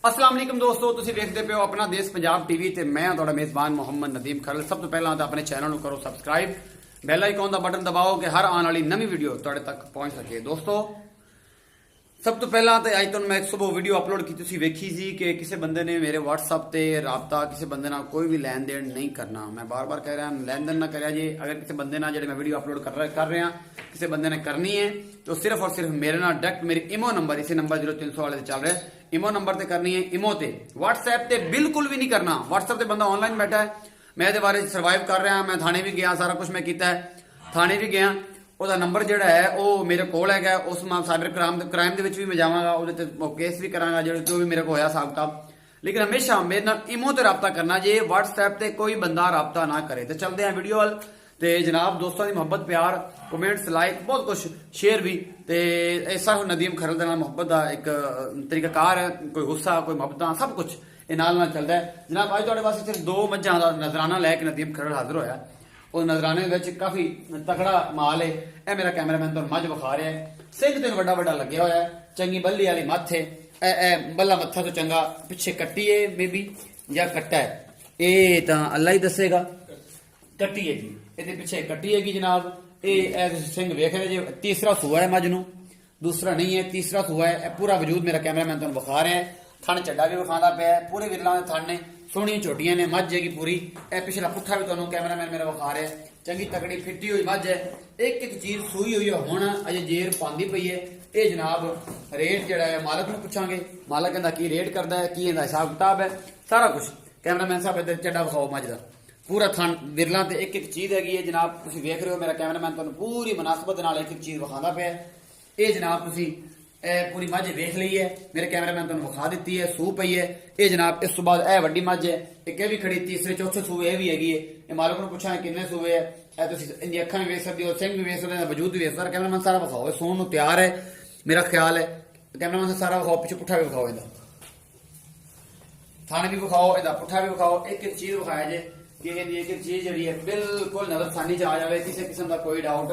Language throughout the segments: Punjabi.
अस्सलाम वालेकुम दोस्तों, तुसीं देखदे पे हो अपना देश पंजाब टीवी ते मैं तुहाडा मेज़बान मोहम्मद नदीम खरल। सब तो पहला तो अपने चैनल को करो सब्सक्राइब, बैल आइकॉन का बटन दबाओ कि हर आने वाली नवी वीडियो तुहाडे तक पहुंच सके। दोस्तों सब तो पहला तो अज तुहानूं मैं एक सुबह वीडियो अपलोड की तुसीं वेखी सी कि किसी बंदे ने मेरे व्हाट्सएप ते राबता किसी बंदे नाल कोई भी लैन देन नहीं करना। मैं बार बार कह रहा लैन देन ना करिया जी। अगर किसी बंदे नाल जिहड़ी मैं वीडियो अपलोड कर रहे हैं किसी बंदे ने करनी है तो सिर्फ और सिर्फ मेरे नाल डायरेक्ट मेरी इमो नंबर इसी नंबर 0300 वाले चल रहा है, इमो नंबर ते करनी है। इमो ते व्हाट्सएप ते बिल्कुल भी नहीं करना। व्हाट्सएप ते बंदा ऑनलाइन बैठा है, मैं इहदे बारे सर्वाइव कर रहा, मैं थाने भी गया, सारा कुछ मैं किया है, थाने भी गया। ਉਹਦਾ ਨੰਬਰ ਜਿਹੜਾ ਹੈ ਉਹ ਮੇਰੇ ਕੋਲ ਹੈਗਾ। ਉਸ ਮੈਂ ਸਾਈਬਰ ਕ੍ਰਾਈਮ ਦੇ ਵਿੱਚ ਵੀ ਮੈਂ ਜਾਵਾਂਗਾ, ਉਹਦੇ ਤੇ ਕੇਸ ਵੀ ਕਰਾਂਗਾ ਜਿਹੜਾ ਜੋ ਵੀ ਮੇਰੇ ਕੋਲ ਹੋਇਆ ਹਿਸਾਬ ਕਿਤਾਬ। ਲੇਕਿਨ ਹਮੇਸ਼ਾ ਮੇਰੇ ਨਾਲ ਇਮੋ ਤੇ ਰਾਬਤਾ ਕਰਨਾ ਜੇ, WhatsApp ਤੇ ਕੋਈ ਬੰਦਾ ਰਾਬਤਾ ਨਾ ਕਰੇ। ਤੇ ਚੱਲਦੇ ਹਾਂ ਵੀਡੀਓ ਵੱਲ। ਤੇ ਜਨਾਬ ਦੋਸਤਾਂ ਦੀ ਮੁਹੱਬਤ, ਪਿਆਰ, ਕਮੈਂਟਸ, ਲਾਈਕ, ਬਹੁਤ ਕੁਝ ਸ਼ੇਅਰ ਵੀ। ਤੇ ਇਹ ਸਭ ਨਦੀਮ ਖਰਲ ਦੇ ਨਾਲ ਮੁਹੱਬਤ ਦਾ ਇੱਕ ਤਰੀਕਾਕਾਰ ਹੈ। ਕੋਈ ਗੁੱਸਾ, ਕੋਈ ਮੁਹੱਬਤਾਂ, ਸਭ ਕੁਝ ਇਹ ਨਾਲ ਨਾਲ ਚੱਲਦਾ ਹੈ। ਜਨਾਬ ਅੱਜ ਤੁਹਾਡੇ ਵਾਸਤੇ ਸਿਰਫ 2 ਮੱਝਾਂ ਦਾ ਨਜ਼ਰਾਨਾ ਲੈ ਕੇ ਨਦੀਮ ਖਰਲ ਹਾਜ਼ਰ ਹੋਇਆ। ਉਹ ਨਜ਼ਰਾਨੇ ਵਿੱਚ ਕਾਫੀ ਤਕੜਾ ਮਾਲ ਹੈ। ਇਹ ਮੇਰਾ ਕੈਮਰਾਮੈਨ ਤੁਹਾਨੂੰ ਮੱਝ ਵਿਖਾ ਰਿਹਾ ਹੈ। ਸਿੰਘ ਤੇ ਵੱਡਾ ਵੱਡਾ ਲੱਗਿਆ ਹੋਇਆ ਹੈ, ਚੰਗੀ ਬੱਲੀ ਵਾਲੀ ਮੱਥ ਹੈ। ਇਹ ਬੱਲਾ ਮੱਥਾ ਤੋਂ ਚੰਗਾ ਪਿੱਛੇ ਕੱਟੀ ਹੈ ਮੇਬੀ ਜਾਂ ਕੱਟਾ ਹੈ, ਇਹ ਤਾਂ ਅੱਲਾ ਹੀ ਦੱਸੇਗਾ। ਕੱਟੀ ਹੈ ਜੀ, ਇਹਦੇ ਪਿੱਛੇ ਕੱਟੀ ਹੈਗੀ ਜਨਾਬ। ਇਹ ਤੁਸੀਂ ਸਿੰਘ ਵੇਖ ਰਹੇ ਜੀ। ਤੀਸਰਾ ਸੂਆ ਹੈ ਮੱਝ ਨੂੰ, ਦੂਸਰਾ ਨਹੀਂ ਹੈ, ਤੀਸਰਾ ਸੂਆ ਹੈ। ਇਹ ਪੂਰਾ ਵਜੂਦ ਮੇਰਾ ਕੈਮਰਾਮੈਨ ਤੁਹਾਨੂੰ ਵਿਖਾ ਰਿਹਾ ਹੈ। ਥਣ ਚੱਡਾ ਵੀ ਵਿਖਾਉਂਦਾ ਪਿਆ, ਪੂਰੇ ਵਿਰਲਾਂ ਦੇ ਥਣ ਨੇ, ਸੋਹਣੀਆਂ ਝੋਟੀਆਂ ਨੇ, ਮੱਝ ਹੈਗੀ ਪੂਰੀ। ਇਹ ਪਿਛਲਾ ਪੁੱਠਾ ਵੀ ਤੁਹਾਨੂੰ ਕੈਮਰਾਮੈਨ ਮੇਰਾ ਵਿਖਾ ਰਿਹਾ। ਚੰਗੀ ਤਕੜੀ ਫਿੱਟੀ ਹੋਈ ਮੱਝ ਹੈ। ਇੱਕ ਇੱਕ ਚੀਜ਼ ਸੂਈ ਹੋਈ ਹੈ, ਹੁਣ ਅਜੇ ਜੇਰ ਪਾਉਂਦੀ ਪਈ ਹੈ। ਇਹ ਜਨਾਬ ਰੇਟ ਜਿਹੜਾ ਹੈ ਮਾਲਕ ਨੂੰ ਪੁੱਛਾਂਗੇ, ਮਾਲਕ ਕਹਿੰਦਾ ਕੀ ਰੇਟ ਕਰਦਾ ਹੈ, ਕੀ ਇਹਦਾ ਹਿਸਾਬ ਕਿਤਾਬ ਹੈ, ਸਾਰਾ ਕੁਝ। ਕੈਮਰਾਮੈਨ ਸਾਹਿਬ ਇੱਧਰ ਚੱਡਾ ਵਿਖਾਓ ਮੱਝ ਦਾ, ਪੂਰਾ ਥਣ ਵਿਰਲਾਂ ਤੇ ਇੱਕ ਇੱਕ ਚੀਜ਼ ਹੈਗੀ ਹੈ ਜਨਾਬ। ਤੁਸੀਂ ਵੇਖ ਰਹੇ ਹੋ ਮੇਰਾ ਕੈਮਰਾਮੈਨ ਤੁਹਾਨੂੰ ਪੂਰੀ ਮੁਨਾਸਬਤ ਨਾਲ ਇੱਕ ਇੱਕ ਚੀਜ਼ ਵਿਖਾਉਂਦਾ ਪਿਆ। ਇਹ ਜਨਾਬ ਤੁਸੀਂ ਇਹ ਪੂਰੀ ਮੱਝ ਵੇਖ ਲਈ ਹੈ, ਮੇਰੇ ਕੈਮਰਾਮੈਨ ਤੁਹਾਨੂੰ ਵਿਖਾ ਦਿੱਤੀ ਹੈ, ਸੂ ਪਈ ਹੈ। ਇਹ ਜਨਾਬ ਇਸ ਤੋਂ ਬਾਅਦ ਇਹ ਵੱਡੀ ਮੱਝ ਹੈ, ਇੱਕ ਇਹ ਵੀ ਖੜੀ, ਤੀਸਰੇ ਚੌਥੇ ਸੂਏ ਇਹ ਵੀ ਹੈਗੀ ਹੈ। ਇਹ ਮਾਲਕ ਨੂੰ ਪੁੱਛਾਂ ਕਿੰਨੇ ਸੂਏ ਹੈ। ਇਹ ਤੁਸੀਂ ਇਹਦੀ ਅੱਖਾਂ ਵੀ ਵੇਖ ਸਕਦੇ ਹੋ, ਸਿੰਘ ਵੀ ਵੇਖ ਸਕਦੇ ਹੋ, ਵਜੂਦ ਵੀ ਵੇਖ ਸਕਦੇ ਹੋ। ਕੈਮਰਾਮੈਨ ਸਾਰਾ ਵਿਖਾਓ, ਸੋਣ ਨੂੰ ਤਿਆਰ ਹੈ ਮੇਰਾ ਖਿਆਲ ਹੈ। ਕੈਮਰਾਮੈਨ ਸਾਰਾ ਵਿਖਾਓ, ਪਿੱਛੇ ਪੁੱਠਾ ਵੀ ਵਿਖਾਓ, ਇਹਦਾ ਥਾਣੇ ਵੀ ਵਿਖਾਓ, ਇਹਦਾ ਪੁੱਠਾ ਵੀ ਵਿਖਾਓ। ਇੱਕ ਇੱਕ ਚੀਜ਼ ਵਿਖਾਇਆ ਜੇ ਕਿ ਇਹਦੀ ਇੱਕ ਇੱਕ ਚੀਜ਼ ਜਿਹੜੀ ਹੈ ਬਿਲਕੁਲ ਨਜ਼ਰਸਾਨੀ ਚ ਆ ਜਾਵੇ, ਕਿਸੇ ਕਿਸਮ ਦਾ ਕੋਈ ਡਾਊਟ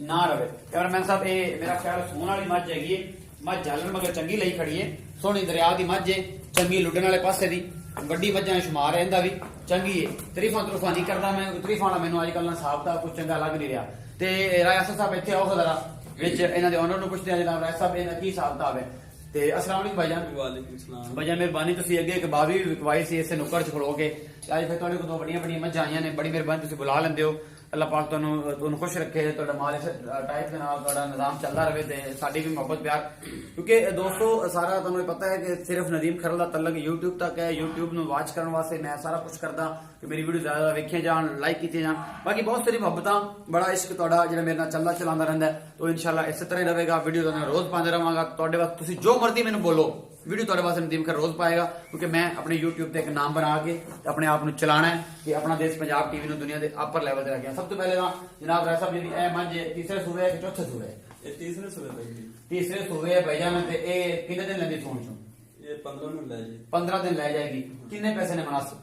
ਨਾ ਰਵੇ। ਕੈਮਰਾਮੈਨ ਸਾਹਿਬ ਇਹ ਮੇਰਾ ਖਿਆਲ ਸੋਣ ਵਾਲੀ ਮੱਝ ਹੈਗੀ ਹੈ। ਮੱਝ ਜਾਲਣ ਮਗਰ ਚੰਗੀ ਲਈ ਖੜੀ ਹੈ, ਸੋਹਣੀ ਦਰਿਆ ਦੀ ਮੱਝ ਹੈ, ਚੰਗੀ ਲੁੱਡਣ ਵਾਲੇ ਪਾਸੇ ਦੀ, ਵੱਡੀ ਮੱਝਾਂ ਸ਼ੁਮਾਰ ਹੈ, ਇਹਦਾ ਵੀ ਚੰਗੀ ਹੈ। ਤਰੀਫਾਂ ਤਰੂਫਾਂ ਨਹੀਂ ਕਰਦਾ ਮੈਂ, ਤਰੀਫਾਂ ਵਾਲਾ ਮੈਨੂੰ ਅੱਜ ਕੱਲ੍ਹ ਨਾ ਹਿਸਾਬ ਦਾ ਕੁਝ ਚੰਗਾ ਲੱਗ ਨਹੀਂ ਰਿਹਾ। ਤੇ ਰਾਇਸਾ ਸਾਹਿਬ ਇੱਥੇ ਆਓ ਜ਼ਰਾ ਵਿੱਚ, ਇਹਨਾਂ ਦੇ ਓਨਰ ਨੂੰ ਪੁੱਛਦੇ ਆ ਜਨਾਬ ਰਾਇਸਾ ਸਾਹਿਬ ਇਹਦਾ ਕੀ ਹਿਸਾਬ ਕਿਤਾਬ ਹੈ। ਤੇ ਅਸਲਾਮ ਵਾਲੇਕੁਮ ਭਾਈਜਾਨ। ਵਾਲੇਕੁਮ ਸਲਾਮ ਭਾਈਜਾਨ ਮਿਹਰਬਾਨੀ, ਤੁਸੀਂ ਅੱਗੇ ਇੱਕ ਬਾਵੀ ਵੀ ਵਿਕਵਾਈ ਸੀ ਇਸੇ ਨੁੱਕਰ 'ਚ ਖੜੋ ਕੇ। ਅੱਜ ਫਿਰ ਤੁਹਾਡੇ ਕੋਲ 2 ਵੱਡੀਆਂ ਵੱਡੀਆਂ ਮੱਝਾਂ ਆਈਆਂ ਨੇ, ਬੜੀ ਮਿਹਰਬਾਨੀ ਤੁਸੀਂ ਬੁਲਾ ਲੈਂਦੇ ਹੋ। ਅੱਲਾਹ ਪਾਕ ਤੁਹਾਨੂੰ ਖੁਸ਼ ਰੱਖੇ, ਤੁਹਾਡਾ ਮਾਲ ਇਸ ਟਾਈਪ ਦੇ ਨਾਲ ਤੁਹਾਡਾ ਨਿਜ਼ਾਮ ਚੱਲਦਾ ਰਹੇ ਤੇ ਸਾਡੀ ਵੀ ਮੁਹੱਬਤ ਪਿਆਰ। ਕਿਉਂਕਿ ਦੋਸਤੋ ਸਾਰਾ ਤੁਹਾਨੂੰ ਪਤਾ ਹੈ ਕਿ ਸਿਰਫ ਨਦੀਮ ਖਰਲ ਦਾ ਤਲਕ YouTube ਤੱਕ ਹੈ। YouTube ਨੂੰ ਵਾਚ ਕਰਨ ਵਾਸਤੇ ਮੈਂ ਸਾਰਾ ਕੁਝ ਕਰਦਾ ਕਿ ਮੇਰੀ ਵੀਡੀਓ ਜ਼ਿਆਦਾ ਵੇਖੀਆਂ ਜਾਣ, ਲਾਈਕ ਕੀਤੀਆਂ ਜਾਣ। ਬਾਕੀ ਬਹੁਤ ਸਾਰੀ ਮੁਹੱਬਤਾਂ, ਬੜਾ ਇਸ਼ਕ ਤੁਹਾਡਾ ਜਿਹੜਾ ਮੇਰੇ ਨਾਲ ਚੱਲਦਾ ਚਲਾਉਂਦਾ ਰਹਿੰਦਾ ਹੈ। ਤਾਂ ਇਨਸ਼ਾਅੱਲਾ ਇਸੇ ਤਰ੍ਹਾਂ ਹੀ ਰਹੇਗਾ। ਵੀਡੀਓ ਤੁਹਾਨੂੰ ਰੋਜ਼ ਪਾਉਂਦਾ ਰਹਾਂਗਾ ਤੁਹਾਡੇ ਵਾਸਤੇ। ਤੁਸੀਂ ਜੋ ਮਰਜ਼ੀ ਮੈਨੂੰ ਬੋਲੋ, ਵੀਡੀਓ ਤੁਹਾਡੇ ਵਾਸਤੇ ਨਦੀਮ ਖਰਲ ਰੋਜ਼ ਪਾਏਗਾ। ਕਿਉਂਕਿ ਮੈਂ ਆਪਣੇ YouTube ਤੇ ਇੱਕ ਨਾਮ ਬਣਾ ਕੇ ਆਪਣੇ ਆਪ ਨੂੰ ਚਲਾਣਾ ਹੈ ਕਿ ਆਪਣਾ ਦੇਸ਼ ਪੰਜਾਬ ਟੀਵੀ ਨੂੰ ਦੁਨੀਆ ਦੇ ਅਪਰ ਲੈਵਲ ਤੇ ਰੱਖਿਆ। ਸਭ ਤੋਂ ਪਹਿਲੇ ਤਾਂ ਜਨਾਬ ਰਾਇ ਸਾਹਿਬ ਜੀ ਇਹ ਮੱਝ ਤੀਸਰੇ ਸੂਬੇ ਹੈ ਕਿ ਚੌਥੇ ਸੂਬੇ ਹੈ? ਇਹ ਤੀਸਰੇ ਸੂਬੇ ਭਾਈ, ਤੀਸਰੇ ਸੂਬੇ ਹੈ ਭਾਈਜਾਨ। ਤੇ ਇਹ ਕਿੰਨੇ ਦਿਨ ਲੈਂਦੀ ਸੂਣ ਚੋਂ? ਇਹ 15 ਦਿਨ ਲੈ ਜੀ। 15 ਦਿਨ ਲੈ ਜਾਏਗੀ। ਕਿੰਨੇ ਪੈਸੇ ਨੇ ਮੁਨਾਸਿਬ?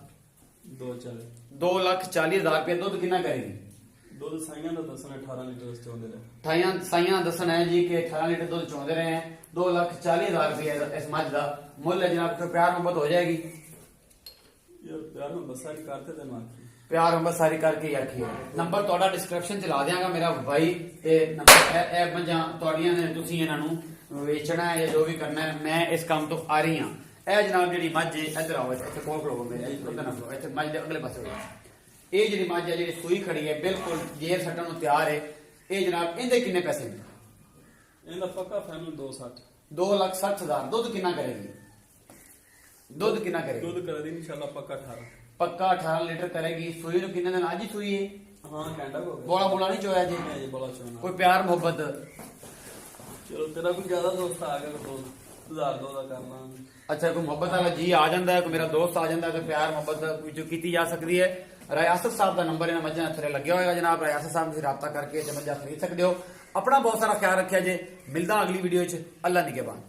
2,40,000 ਰੁਪਏ। ਦੁੱਧ ਕਿੰਨਾ ਕਰੇਗੀ? ਦੁੱਧ ਸਾਈਆਂ ਦਾ ਦੱਸਣਾ 18 ਲੀਟਰ ਚੋਂਦੇ ਰਹੇ। ਸਾਈਆਂ ਦਾ ਦੱਸਣਾ ਹੈ ਜੀ ਕਿ 18 ਲੀਟਰ ਦੁੱਧ ਚੋਂਦੇ ਰਹੇ हैं। 2,40,000 रुपये इस मझ का मुल है जनाब। तो प्यार मोहब्बत हो जाएगी? यार प्यार मोहब्बत सारी करते थे मां, प्यार मोहब्बत सारी करके ही आखी। नंबर ਤੁਹਾਡਾ ਡਿਸਕ੍ਰਿਪਸ਼ਨ ਚ ਲਾ ਦਿਆਂਗਾ ਮੇਰਾ ਭਾਈ। ਤੇ ਨੰਬਰ ਇਹ ਮੱਝਾਂ ਤੁਹਾਡੀਆਂ ਨੇ, ਤੁਸੀਂ ਇਹਨਾਂ ਨੂੰ ਵੇਚਣਾ ਹੈ ਜਾਂ ਜੋ ਵੀ ਕਰਨਾ ਹੈ, ਮੈਂ ਇਸ ਕੰਮ ਤੋਂ ਆ ਰਹੀ ਹਾਂ। ਇਹ ਜਨਾਬ ਜਿਹੜੀ ਮੱਝ ਹੈ, ਇੱਧਰ ਆਓ, ਇੱਥੇ ਕੋਲ ਖੜੋ ਮੇਰੇ, ਇੱਥੇ ਮੱਝ ਦੇ ਅਗਲੇ ਪਾਸੇ। ਇਹ ਜਿਹੜੀ ਮੱਝ ਹੈ ਜਿਹੜੀ ਸੂਈ ਖੜੀ ਹੈ, ਬਿਲਕੁਲ ਜੇਰ ਸੱਟਣ ਨੂੰ ਤਿਆਰ ਹੈ। ਇਹ ਜਨਾਬ ਇਹਦੇ ਕਿੰਨੇ ਪੈਸੇ ਨੇ? ਇਹਦਾ ਪੱਕਾ ਫਾਈਨਲ 2,60। 2,60,000। ਦੁੱਧ ਕਿੰਨਾ ਕਰੇਗੀ? ਦੁੱਧ ਕਿੰਨਾ ਕਰੇਗੀ? ਦੁੱਧ ਕਰੇਗੀ ਇਨਸ਼ਾਅੱਲਾ ਪੱਕਾ 18। ਪੱਕਾ 18 ਲੀਟਰ ਕਰੇਗੀ। ਸੂਈ ਨੂੰ ਕਿੰਨੇ ਦਿਨ? ਅੱਜ ਹੀ ਸੂਈ ਹੈ? ਹਾਂ ਘੰਟਾ ਹੋ ਗਿਆ। ਬੋਲਾ ਬੋਲਾ ਨਹੀਂ ਚੋਇਆ ਜੀ? ਨਹੀਂ ਬੋਲਾ ਚੋਣਾ। ਕੋਈ ਪਿਆਰ ਮੁਹੱਬਤ? ਚਲੋ ਤੇਰਾ ਕੋਈ ਜ਼ਿਆਦਾ ਦੋਸਤ ਆ ਗਿਆ ਤਾਂ 2,002 ਦਾ ਕਰਨਾ। ਅੱਛਾ, ਕੋਈ ਮੁਹੱਬਤ ਵਾਲਾ ਜੀ ਆ ਜਾਂਦਾ ਹੈ, ਕੋਈ ਮੇਰਾ ਦੋਸਤ ਆ ਜਾਂਦਾ ਹੈ, ਤਾਂ ਪਿਆਰ ਮੁਹੱਬਤ ਵਿੱਚ ਕੀਤੀ ਜਾ ਸਕਦੀ ਹੈ। ਰਾਇਆਸਤ ਸਾਹਿਬ ਦਾ ਨੰਬਰ ਇਹਨਾਂ ਮੱਝਾਂ ਥੱਲੇ ਲੱਗਿਆ ਹੋਏਗਾ ਜਨਾਬ। ਰਾਇਆਸਤ ਸਾਹਿਬ ਤੁਸੀਂ ਰਾਬਤਾ ਕਰਕੇ ਮੱਝਾਂ ਖਰੀਦ ਸਕਦੇ ਹੋ। ਆਪਣਾ ਬਹੁਤ ਸਾਰਾ ਖਿਆਲ ਰੱਖਿਆ ਜੇ। ਮਿਲਦਾ ਅਗਲੀ ਵੀਡੀਓ 'ਚ। ਅੱਲਾ ਨਿਗਹਿਬਾਨ।